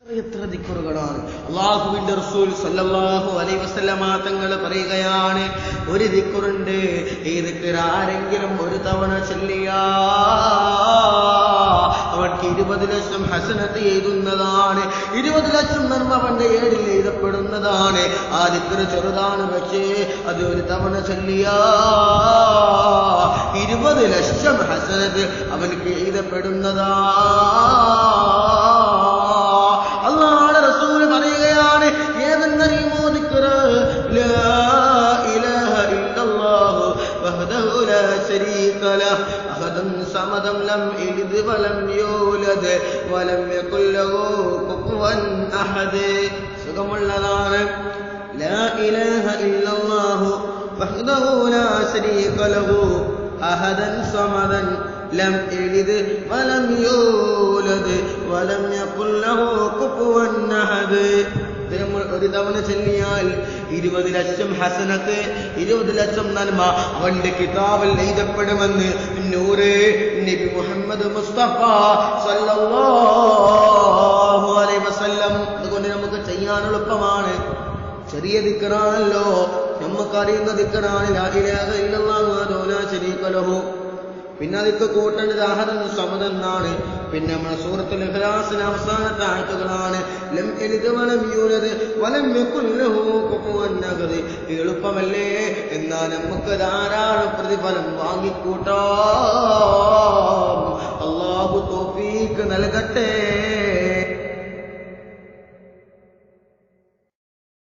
എത്ര ദിക്റുകളാണ് അല്ലാഹുവിന്റെ റസൂൽ സല്ലല്ലാഹു അലൈഹി വസല്ലമ തങ്ങൾ പറയുകയാണ്, ഒരു ദിക്റുണ്ട്, ഈ ദിക്ർ ആരെങ്കിലും ഒരു തവണ ചൊല്ലിയാൽ അവർക്ക് 20 ലക്ഷം ഹസനത്ത് എഴുതുന്നതാണ്, 20 ലക്ഷം നന്മ അവന്റെ ഏടിൽ എഴുതപ്പെടുന്നതാണ്. ആ ദിക്ർ ചെറുതാണ്, പക്ഷേ അത് ഒരു തവണ ചൊല്ലിയാൽ 20 ലക്ഷം ഹസനത്ത് അവനക്ക് എഴുതപ്പെടുന്നതാണ്. അല്ലാഹുവിന്റെ റസൂൽ പറയുകയാണ്, ഏതെന്നറിയുമോ ദിക്ർ? ലാ ഇലാഹ ഇല്ലല്ലാഹു വഹ്ദഹു ലാ ശരീക ലഹ് അഹദൻ സമദൻ ലം യലിദ് വലം യൂലദ് വലം യകുൽ ലഹു കുഫുവൻ അഹദ്. സുഖമുള്ളതാണ്. ലാ ഇലാഹ ഇല്ലല്ലാഹു വഹ്ദഹു ലാ ശരീക ലഹു അഹദൻ സമദൻ ലം യലിദ് വലം യൂലദ് വലം യകുൽ ലഹു കുഫുവൻ അഹദ്. ഒരു തവണ ചൊല്ലിയാൽ 20 ലക്ഷം ഹസനത്ത്, 20 ലക്ഷം നന്മ അവന്റെ കിതാബിൽ എഴുതപ്പെടുമെന്ന് നൂറേ നബി മുഹമ്മദ് മുസ്തഫ സല്ലല്ലാഹു അലൈഹി വസല്ലം. അതുകൊണ്ട് നമുക്ക് ചെയ്യാൻ എളുപ്പമാണ്. ചെറിയ ദിക്റാണല്ലോ, നമുക്കറിയുന്ന ദിക്റാണ് ലാ ഇലാഹ ഇല്ലല്ലാഹു വഹ്ദഹു ലാ ശരീക ലഹു. പിന്നെ അതിക്ക് കൂട്ടേണ്ടത് അഹദൻ സമദൻ എന്നാണ്. പിന്നെ നമ്മുടെ സൂറത്തുൽ ഇഖ്ലാസിലെ അവസാനത്തെ ആയത്തുകളാണ് ലം യലിദ് വലം യൂലദ് വലം യകുൽ ലഹു കുഫുവൻ അഹദ്. എളുപ്പമല്ലേ, എന്നാൽ നമുക്ക് ധാരാളം പ്രതിഫലം വാങ്ങിക്കൂട്ടാം. അല്ലാഹു തൗഫീഖ് നൽകട്ടെ.